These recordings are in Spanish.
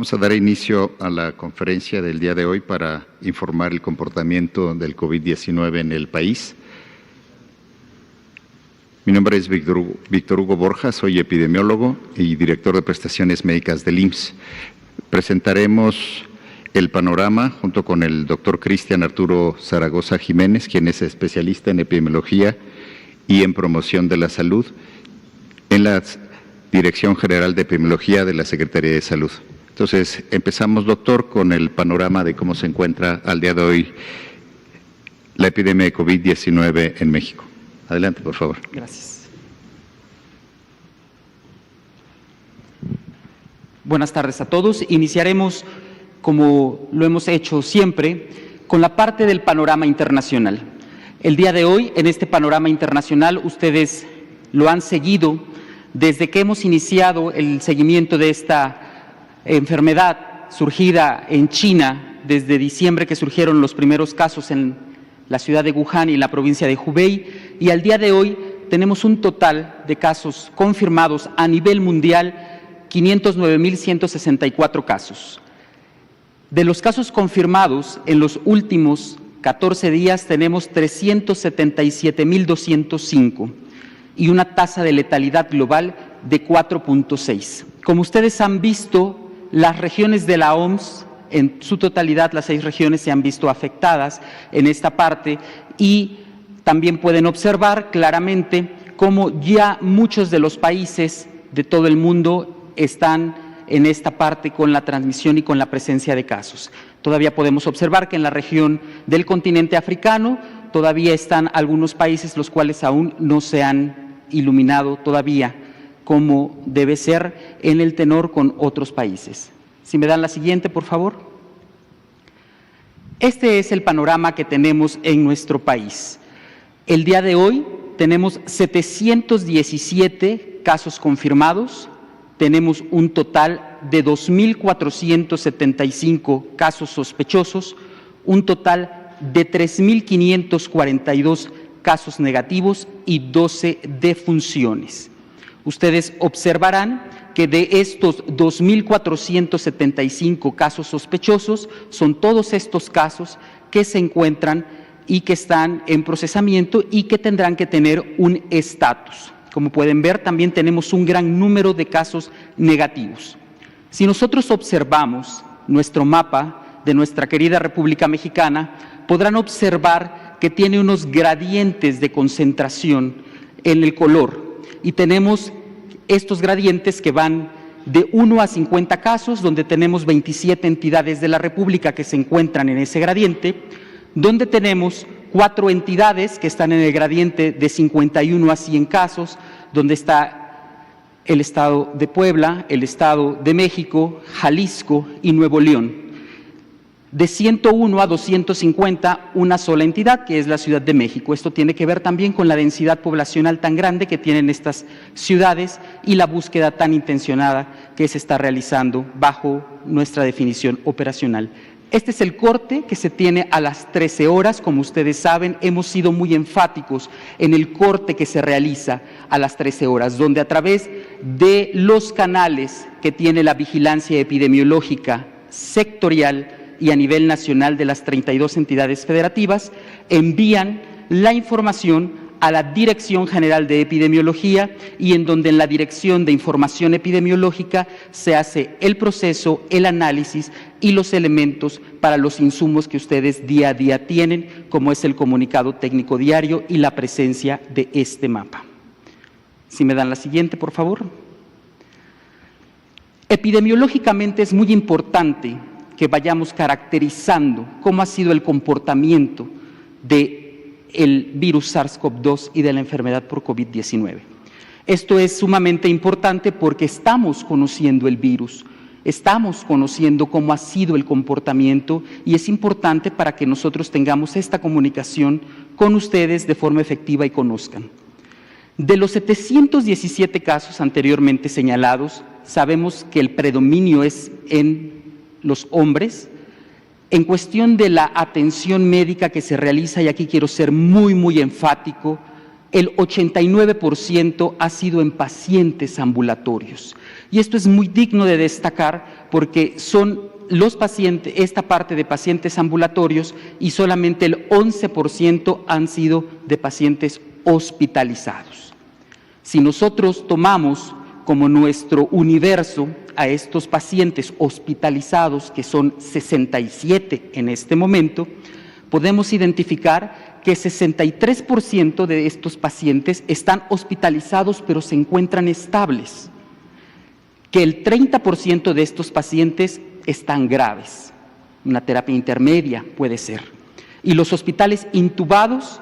Vamos a dar inicio a la conferencia del día de hoy para informar el comportamiento del COVID-19 en el país. Mi nombre es Víctor Hugo Borja, soy epidemiólogo y director de prestaciones médicas del IMSS. Presentaremos el panorama junto con el doctor Cristian Arturo Zaragoza Jiménez, quien es especialista en epidemiología y en promoción de la salud en la Dirección General de Epidemiología de la Secretaría de Salud. Entonces, empezamos, doctor, con el panorama de cómo se encuentra al día de hoy la epidemia de COVID-19 en México. Adelante, por favor. Gracias. Buenas tardes a todos. Iniciaremos, como lo hemos hecho siempre, con la parte del panorama internacional. El día de hoy, en este panorama internacional, ustedes lo han seguido desde que hemos iniciado el seguimiento de esta enfermedad surgida en China, desde diciembre que surgieron los primeros casos en la ciudad de Wuhan y en la provincia de Hubei, y al día de hoy tenemos un total de casos confirmados a nivel mundial, 509.164 casos. De los casos confirmados, en los últimos 14 días tenemos 377.205 y una tasa de letalidad global de 4.6. Como ustedes han visto, las regiones de la OMS, en su totalidad, las 6 regiones se han visto afectadas en esta parte, y también pueden observar claramente cómo ya muchos de los países de todo el mundo están en esta parte con la transmisión y con la presencia de casos. Todavía podemos observar que en la región del continente africano todavía están algunos países los cuales aún no se han iluminado todavía como debe ser en el tenor con otros países. Si me dan la siguiente, por favor. Este es el panorama que tenemos en nuestro país. El día de hoy tenemos 717 casos confirmados, tenemos un total de 2.475 casos sospechosos, un total de 3.542 casos negativos y 12 defunciones. Ustedes observarán que de estos 2.475 casos sospechosos, son todos estos casos que se encuentran y que están en procesamiento y que tendrán que tener un estatus. Como pueden ver, también tenemos un gran número de casos negativos. Si nosotros observamos nuestro mapa de nuestra querida República Mexicana, podrán observar que tiene unos gradientes de concentración en el color, y tenemos estos gradientes que van de 1 a 50 casos, donde tenemos 27 entidades de la República que se encuentran en ese gradiente, donde tenemos 4 entidades que están en el gradiente de 51 a 100 casos, donde está el Estado de Puebla, el Estado de México, Jalisco y Nuevo León. De 101 a 250, una sola entidad, que es la Ciudad de México. Esto tiene que ver también con la densidad poblacional tan grande que tienen estas ciudades y la búsqueda tan intencionada que se está realizando bajo nuestra definición operacional. Este es el corte que se tiene a las 13 horas. Como ustedes saben, hemos sido muy enfáticos en el corte que se realiza a las 13 horas, donde a través de los canales que tiene la vigilancia epidemiológica sectorial y a nivel nacional de las 32 entidades federativas, envían la información a la Dirección General de Epidemiología, y en donde en la Dirección de Información Epidemiológica se hace el proceso, el análisis y los elementos para los insumos que ustedes día a día tienen, como es el comunicado técnico diario y la presencia de este mapa. Si me dan la siguiente, por favor. Epidemiológicamente es muy importante que vayamos caracterizando cómo ha sido el comportamiento del virus SARS-CoV-2 y de la enfermedad por COVID-19. Esto es sumamente importante porque estamos conociendo el virus, estamos conociendo cómo ha sido el comportamiento, y es importante para que nosotros tengamos esta comunicación con ustedes de forma efectiva y conozcan. De los 717 casos anteriormente señalados, sabemos que el predominio es en los hombres. En cuestión de la atención médica que se realiza, y aquí quiero ser muy enfático, el 89% ha sido en pacientes ambulatorios. Y esto es muy digno de destacar porque son los pacientes, esta parte de pacientes ambulatorios, y solamente el 11% han sido de pacientes hospitalizados. Si nosotros tomamos como nuestro universo a estos pacientes hospitalizados, que son 67 en este momento, podemos identificar que 63% de estos pacientes están hospitalizados pero se encuentran estables, que el 30% de estos pacientes están graves, una terapia intermedia puede ser, y los hospitales intubados,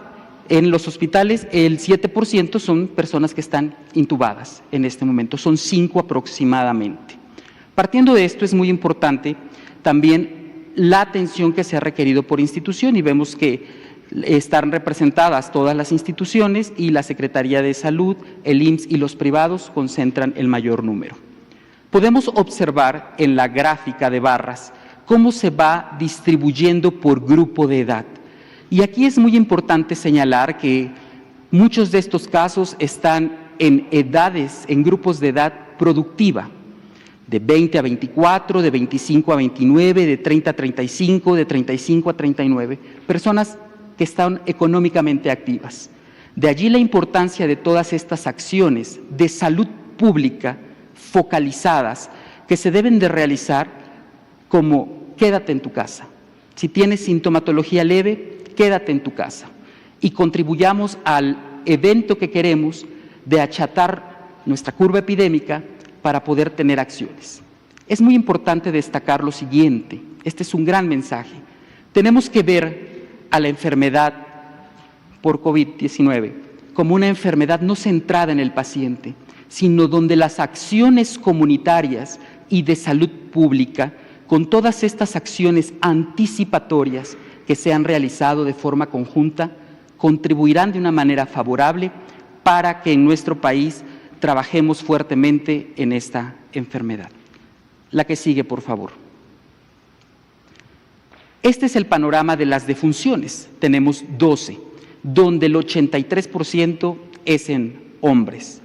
en los hospitales el 7% son personas que están intubadas en este momento, son 5 aproximadamente. Partiendo de esto es muy importante también la atención que se ha requerido por institución y vemos que están representadas todas las instituciones y la Secretaría de Salud, el IMSS y los privados concentran el mayor número. Podemos observar en la gráfica de barras cómo se va distribuyendo por grupo de edad. Y aquí es muy importante señalar que muchos de estos casos están en edades, en grupos de edad productiva, de 20 a 24, de 25 a 29, de 30 a 35, de 35 a 39, personas que están económicamente activas. De allí la importancia de todas estas acciones de salud pública focalizadas que se deben de realizar como quédate en tu casa. Si tienes sintomatología leve, quédate en tu casa y contribuyamos al evento que queremos de achatar nuestra curva epidémica para poder tener acciones. Es muy importante destacar lo siguiente, este es un gran mensaje. Tenemos que ver a la enfermedad por COVID-19 como una enfermedad no centrada en el paciente, sino donde las acciones comunitarias y de salud pública, con todas estas acciones anticipatorias que se han realizado de forma conjunta, contribuirán de una manera favorable para que en nuestro país trabajemos fuertemente en esta enfermedad. La que sigue, por favor. Este es el panorama de las defunciones. Tenemos 12, donde el 83% es en hombres.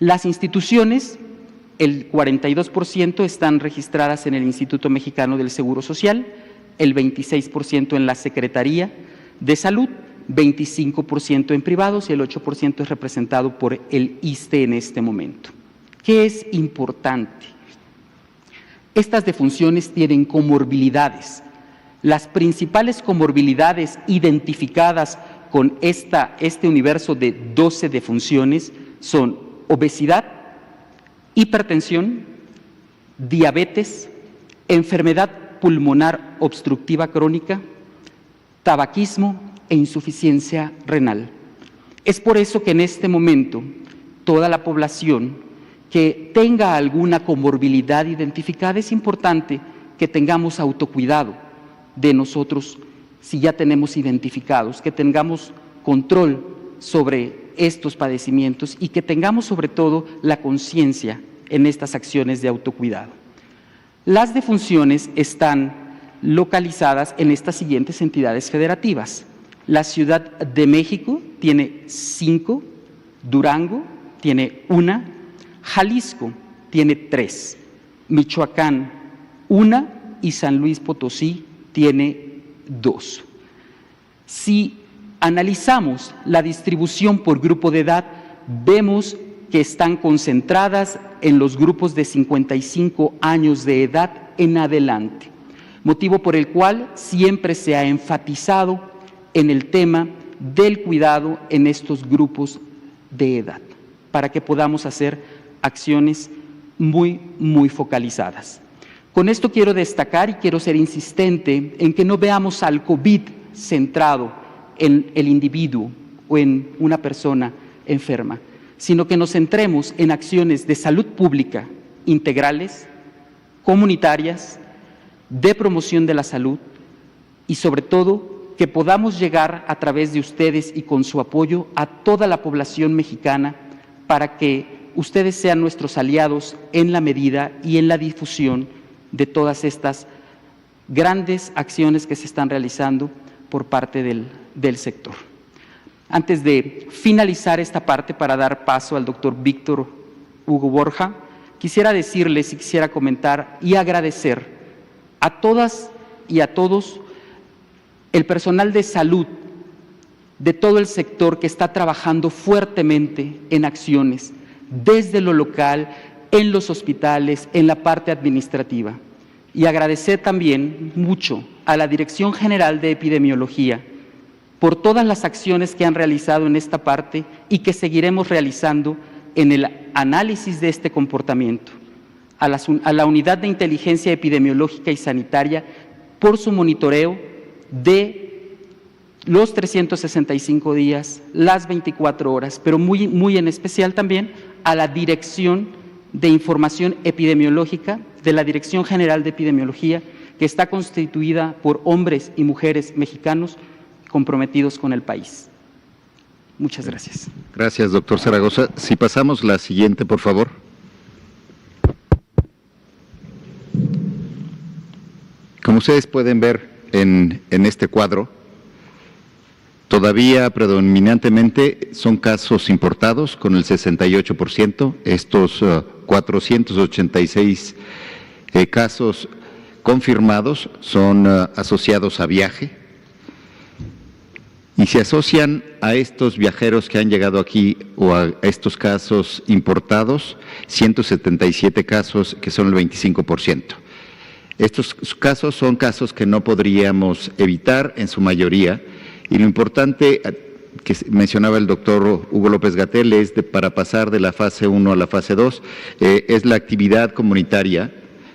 Las instituciones, el 42% están registradas en el Instituto Mexicano del Seguro Social, el 26% en la Secretaría de Salud, 25% en privados y el 8% es representado por el ISSSTE en este momento. ¿Qué es importante? Estas defunciones tienen comorbilidades. Las principales comorbilidades identificadas con este universo de 12 defunciones son obesidad, hipertensión, diabetes, enfermedad pulmonar obstructiva crónica, tabaquismo e insuficiencia renal. Es por eso que en este momento toda la población que tenga alguna comorbilidad identificada es importante que tengamos autocuidado de nosotros si ya tenemos identificados, que tengamos control sobre estos padecimientos y que tengamos sobre todo la conciencia en estas acciones de autocuidado. Las defunciones están localizadas en estas siguientes entidades federativas. La Ciudad de México tiene 5, Durango tiene 1, Jalisco tiene 3, Michoacán 1 y San Luis Potosí tiene 2. Si analizamos la distribución por grupo de edad, vemos que están concentradas en los grupos de 55 años de edad en adelante, motivo por el cual siempre se ha enfatizado en el tema del cuidado en estos grupos de edad, para que podamos hacer acciones muy focalizadas. Con esto quiero destacar y quiero ser insistente en que no veamos al COVID centrado en el individuo o en una persona enferma, sino que nos centremos en acciones de salud pública integrales, comunitarias, de promoción de la salud y sobre todo que podamos llegar a través de ustedes y con su apoyo a toda la población mexicana para que ustedes sean nuestros aliados en la medida y en la difusión de todas estas grandes acciones que se están realizando por parte del sector. Antes de finalizar esta parte para dar paso al doctor Víctor Hugo Borja, quisiera decirles y quisiera comentar y agradecer a todas y a todos el personal de salud de todo el sector que está trabajando fuertemente en acciones desde lo local, en los hospitales, en la parte administrativa. Y agradecer también mucho a la Dirección General de Epidemiología por todas las acciones que han realizado en esta parte y que seguiremos realizando en el análisis de este comportamiento, a la Unidad de Inteligencia Epidemiológica y Sanitaria por su monitoreo de los 365 días, las 24 horas, pero muy en especial también a la Dirección de Información Epidemiológica de la Dirección General de Epidemiología, que está constituida por hombres y mujeres mexicanos comprometidos con el país. Muchas gracias. Gracias, doctor Zaragoza. Si pasamos la siguiente, por favor. Como ustedes pueden ver en este cuadro, todavía predominantemente son casos importados con el 68%, estos 486 casos confirmados son asociados a viaje y se asocian a estos viajeros que han llegado aquí o a estos casos importados, 177 casos que son el 25%. Estos casos son casos que no podríamos evitar en su mayoría. Y lo importante que mencionaba el doctor Hugo López-Gatell es para pasar de la fase 1 a la fase 2, es la actividad comunitaria,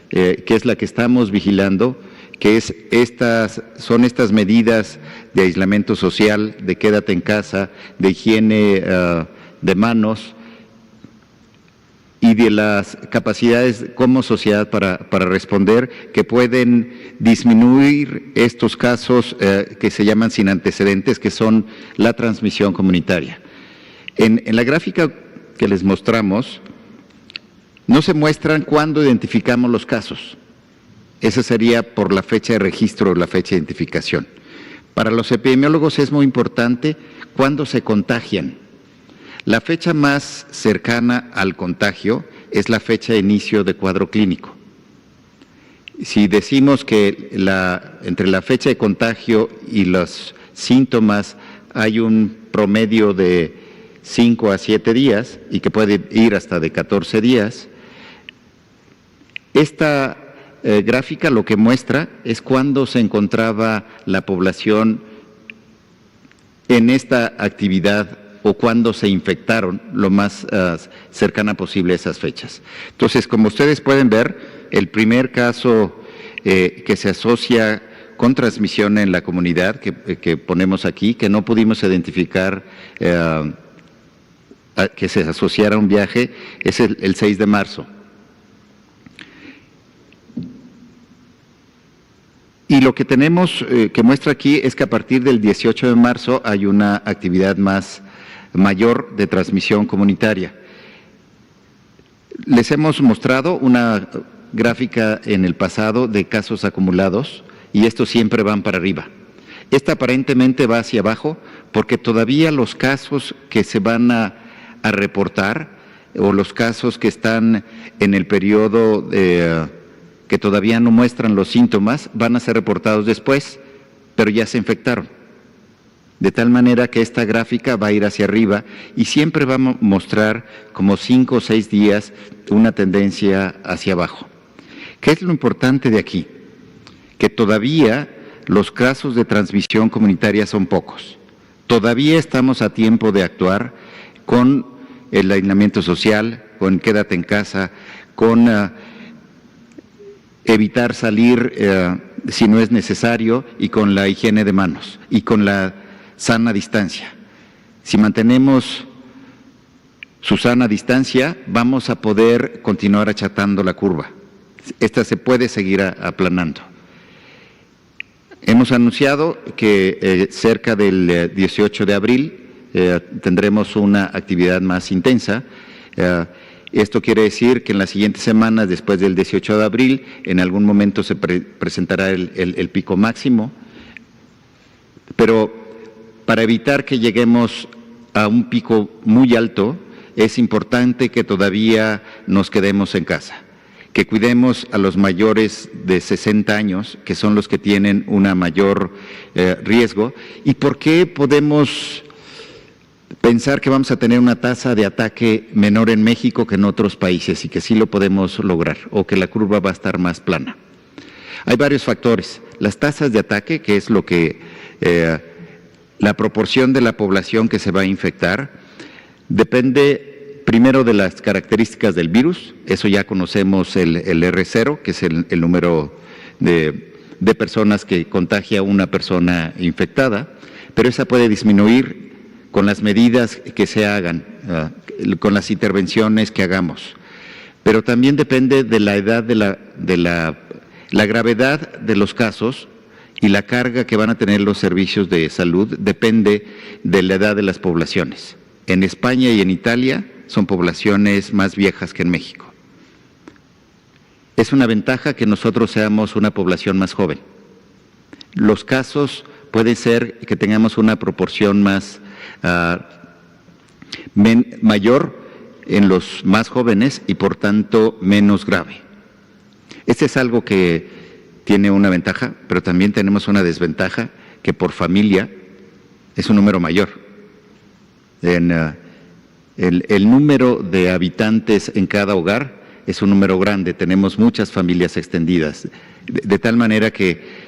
que es la que estamos vigilando, que son estas medidas de aislamiento social, de quédate en casa, de higiene de manos y de las capacidades como sociedad para responder, que pueden disminuir estos casos que se llaman sin antecedentes, que son la transmisión comunitaria. En la gráfica que les mostramos, no se muestran cuándo identificamos los casos. Esa sería por la fecha de registro o la fecha de identificación. Para los epidemiólogos es muy importante cuándo se contagian. La fecha más cercana al contagio es la fecha de inicio de cuadro clínico. Si decimos que entre la fecha de contagio y los síntomas hay un promedio de 5 a 7 días y que puede ir hasta de 14 días, esta gráfica lo que muestra es cuándo se encontraba la población en esta actividad o cuando se infectaron lo más cercana posible a esas fechas. Entonces, como ustedes pueden ver, el primer caso que se asocia con transmisión en la comunidad, que ponemos aquí, que no pudimos identificar que se asociara a un viaje, es el 6 de marzo. Y lo que tenemos que muestra aquí es que a partir del 18 de marzo hay una actividad mayor de transmisión comunitaria. Les hemos mostrado una gráfica en el pasado de casos acumulados y estos siempre van para arriba. Esta aparentemente va hacia abajo porque todavía los casos que se van a reportar o los casos que están en el periodo que todavía no muestran los síntomas van a ser reportados después, pero ya se infectaron. De tal manera que esta gráfica va a ir hacia arriba y siempre va a mostrar como 5 o 6 días una tendencia hacia abajo. ¿Qué es lo importante de aquí? Que todavía los casos de transmisión comunitaria son pocos. Todavía estamos a tiempo de actuar con el aislamiento social, con quédate en casa, con evitar salir si no es necesario y con la higiene de manos y con la sana distancia. Si mantenemos su sana distancia, vamos a poder continuar achatando la curva. Esta se puede seguir aplanando. Hemos anunciado que cerca del 18 de abril tendremos una actividad más intensa. Esto quiere decir que en las siguientes semanas, después del 18 de abril, en algún momento se presentará el pico máximo, pero para evitar que lleguemos a un pico muy alto, es importante que todavía nos quedemos en casa, que cuidemos a los mayores de 60 años, que son los que tienen una mayor riesgo. ¿Y por qué podemos pensar que vamos a tener una tasa de ataque menor en México que en otros países y que sí lo podemos lograr, o que la curva va a estar más plana? Hay varios factores. Las tasas de ataque, que es lo que la proporción de la población que se va a infectar, depende primero de las características del virus. Eso ya conocemos el R0, que es el número de personas que contagia una persona infectada, pero esa puede disminuir con las medidas que se hagan, con las intervenciones que hagamos. Pero también depende de la edad la gravedad de los casos y la carga que van a tener los servicios de salud depende de la edad de las poblaciones. En España y en Italia son poblaciones más viejas que en México. Es una ventaja que nosotros seamos una población más joven. Los casos puede ser que tengamos una proporción más mayor en los más jóvenes y por tanto menos grave. Este es algo que tiene una ventaja, pero también tenemos una desventaja, que por familia es un número mayor. El número de habitantes en cada hogar es un número grande, tenemos muchas familias extendidas, de tal manera que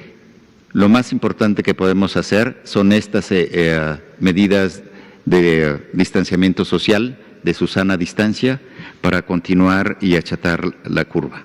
lo más importante que podemos hacer son estas medidas de distanciamiento social, de su sana distancia, para continuar y achatar la curva.